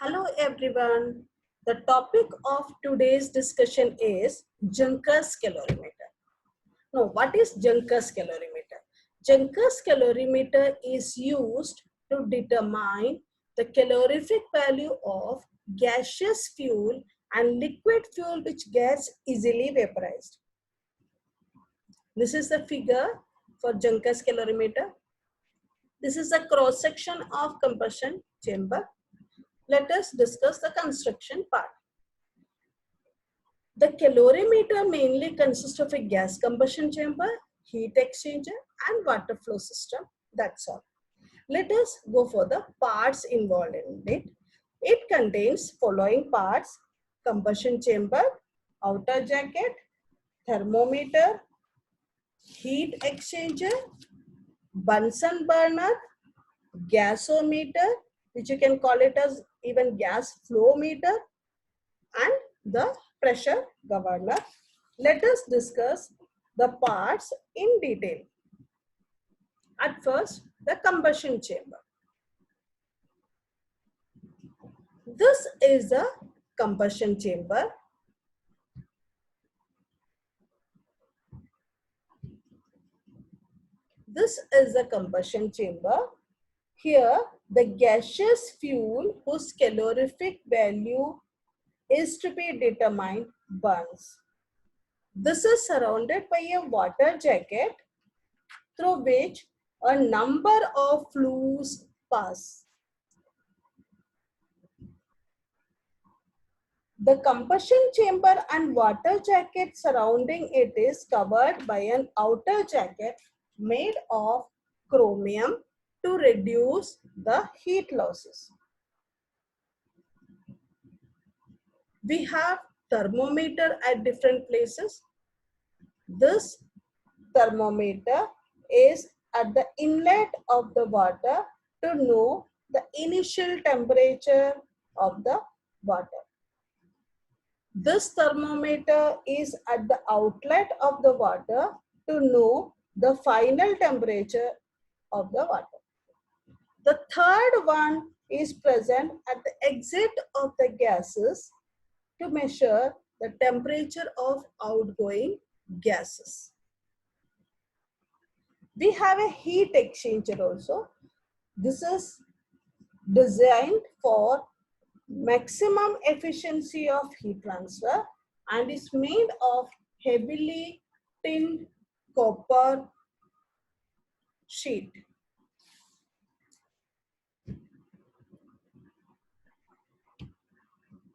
Hello everyone. The topic of today's discussion is Junkers calorimeter. Now, what is Junkers calorimeter? Junkers calorimeter is used to determine the calorific value of gaseous fuel and liquid fuel which gets easily vaporized. This is the figure for Junkers calorimeter. This is a cross section of combustion chamber. Let us discuss the construction part. The calorimeter mainly consists of a gas combustion chamber, heat exchanger and water flow system. That's all. Let us go for the parts involved in it. It contains following parts: combustion chamber, outer jacket, thermometer, heat exchanger, Bunsen burner, gasometer, which you can call it as even gas flow meter, and the pressure governor. Let us discuss the parts in detail. At first, the combustion chamber. This is the combustion chamber. This is the combustion chamber. Here, the gaseous fuel whose calorific value is to be determined burns. This is surrounded by a water jacket through which a number of flues pass. The combustion chamber and water jacket surrounding it is covered by an outer jacket made of chromium to reduce the heat losses. We have thermometer at different places. This thermometer is at the inlet of the water to know the initial temperature of the water. This thermometer is at the outlet of the water to know the final temperature of the water. The third one is present at the exit of the gases to measure the temperature of outgoing gases. We have a heat exchanger also. This is designed for maximum efficiency of heat transfer and is made of heavily tinned copper sheet.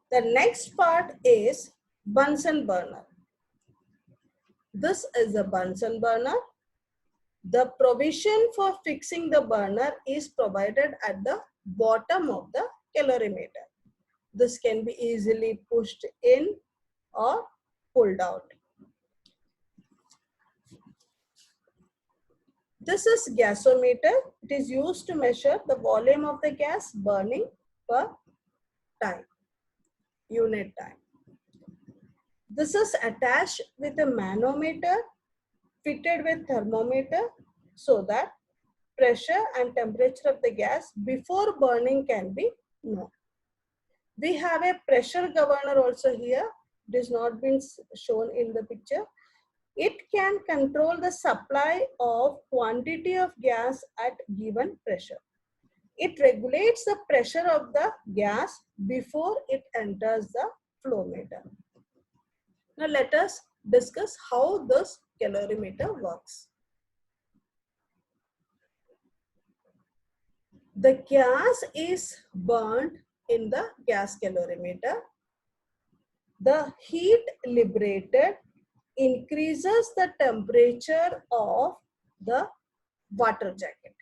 The next part is Bunsen burner. This is a Bunsen burner. The provision for fixing the burner is provided at the bottom of the calorimeter. This can be easily pushed in or pulled out. This is gasometer. It is used to measure the volume of the gas burning per time, unit time. This is attached with a manometer fitted with thermometer so that pressure and temperature of the gas before burning can be known. We have a pressure governor also here. It is not been shown in the picture. It can control the supply of quantity of gas at given pressure. It regulates the pressure of the gas before it enters the flow meter. Now let us discuss how this calorimeter works. The gas is burned in the gas calorimeter. The heat liberated increases the temperature of the water jacket.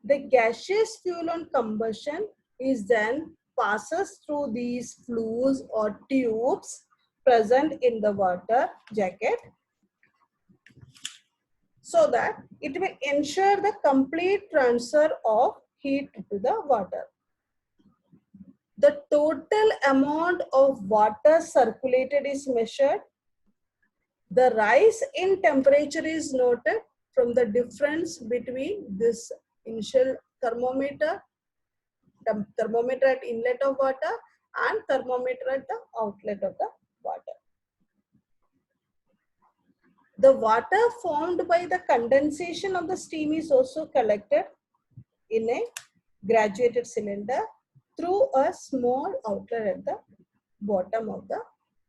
The gaseous fuel on combustion is then passes through these flues or tubes present in the water jacket so that it will ensure the complete transfer of heat to the water. The total amount of water circulated is measured. The rise in temperature is noted from the difference between this initial thermometer thermometer at inlet of water and thermometer at the outlet of the water. The water formed by the condensation of the steam is also collected in a graduated cylinder through a small outlet at the bottom of the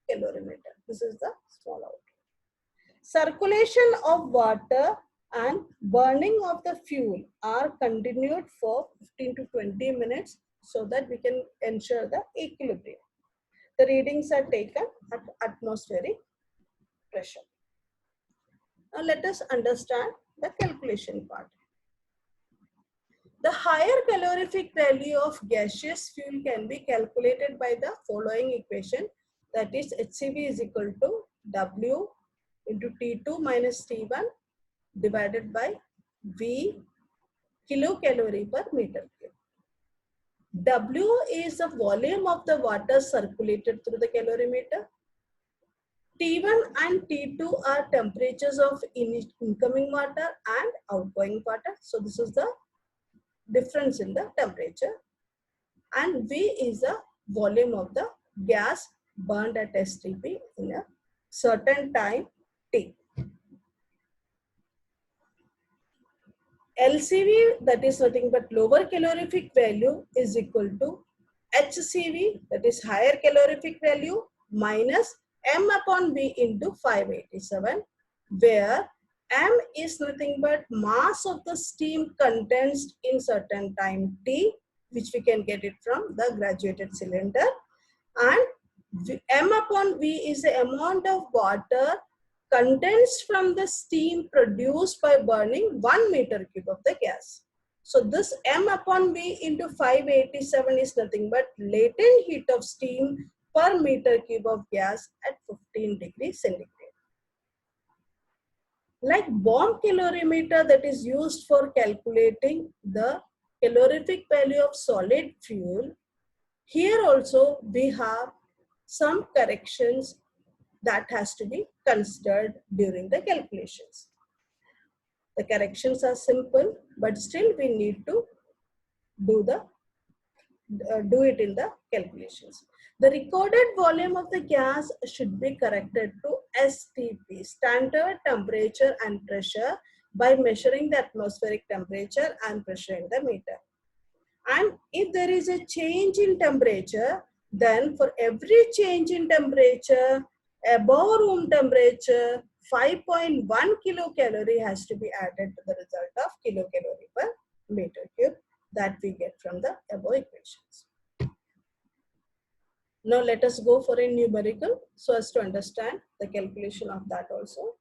calorimeter. This is the small outlet. Circulation of water and burning of the fuel are continued for 15 to 20 minutes so that we can ensure the equilibrium. The readings are taken at atmospheric pressure. Now let us understand the calculation part. The higher calorific value of gaseous fuel can be calculated by the following equation, that is HCV is equal to W into T2 minus T1 divided by V kilocalorie per meter cube. W is the volume of the water circulated through the calorimeter. T1 and T2 are temperatures of incoming water and outgoing water. So this is the difference in the temperature. And V is the volume of the gas burned at STP in a certain time T. LCV, that is nothing but lower calorific value, is equal to HCV, that is higher calorific value, minus M upon V into 587, where M is nothing but mass of the steam condensed in certain time T, which we can get it from the graduated cylinder, and M upon V is the amount of water condensed from the steam produced by burning 1 meter cube of the gas. So this M upon V into 587 is nothing but latent heat of steam per meter cube of gas at 15 degrees centigrade. Like bomb calorimeter that is used for calculating the calorific value of solid fuel, here also we have some corrections that has to be considered during the calculations. The corrections are simple, but still we need to do it in the calculations. The recorded volume of the gas should be corrected to STP, standard temperature and pressure, by measuring the atmospheric temperature and pressure in the meter. And if there is a change in temperature, then for every change in temperature above room temperature, 5.1 kilocalorie has to be added to the result of kilocalorie per meter cube that we get from the above equations. Now let us go for a numerical so as to understand the calculation of that also.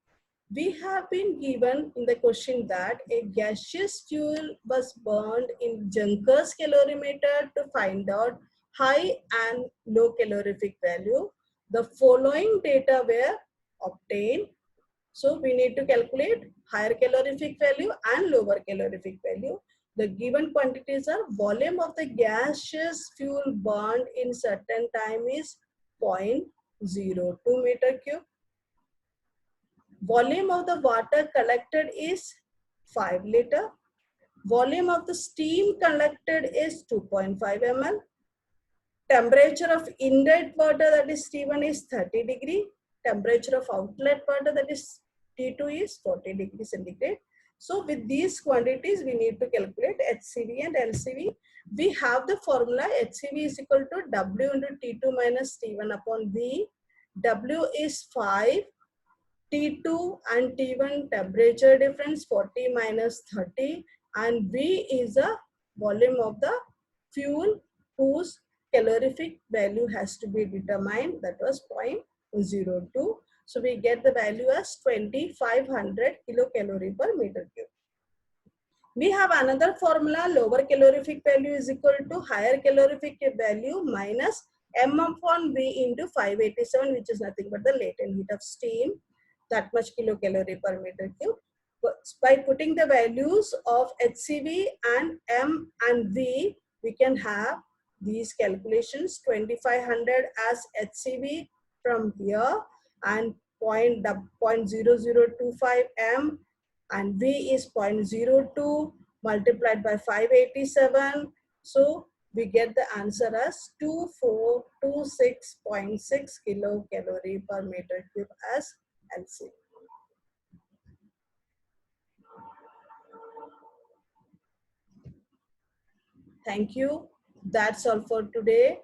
We have been given in the question that a gaseous fuel was burned in Junker's calorimeter to find out high and low calorific value. The following data were obtained. So we need to calculate higher calorific value and lower calorific value. The given quantities are volume of the gaseous fuel burned in certain time is 0.02 meter cube. Volume of the water collected is 5 liter. Volume of the steam collected is 2.5 ml. Temperature of inlet water, that is T1, is 30 degree. Temperature of outlet water, that is T2, is 40 degrees centigrade. So with these quantities, we need to calculate HCV and LCV. We have the formula HCV is equal to W into T2 minus T1 upon V. W is 5. T2 and T1 temperature difference 40 minus 30, and V is the volume of the fuel whose calorific value has to be determined, that was 0.02. So we get the value as 2500 kilocalorie per meter cube. We have another formula, lower calorific value is equal to higher calorific value minus M upon V into 587, which is nothing but the latent heat of steam, that much kilocalorie per meter cube. By putting the values of HCV and M and V, we can have these calculations. 2500 as HCV from here and 0.0025 M, and V is 0.02 multiplied by 587. So we get the answer as 2426.6 kilocalorie per meter cube as LCM. Thank you. That's all for today.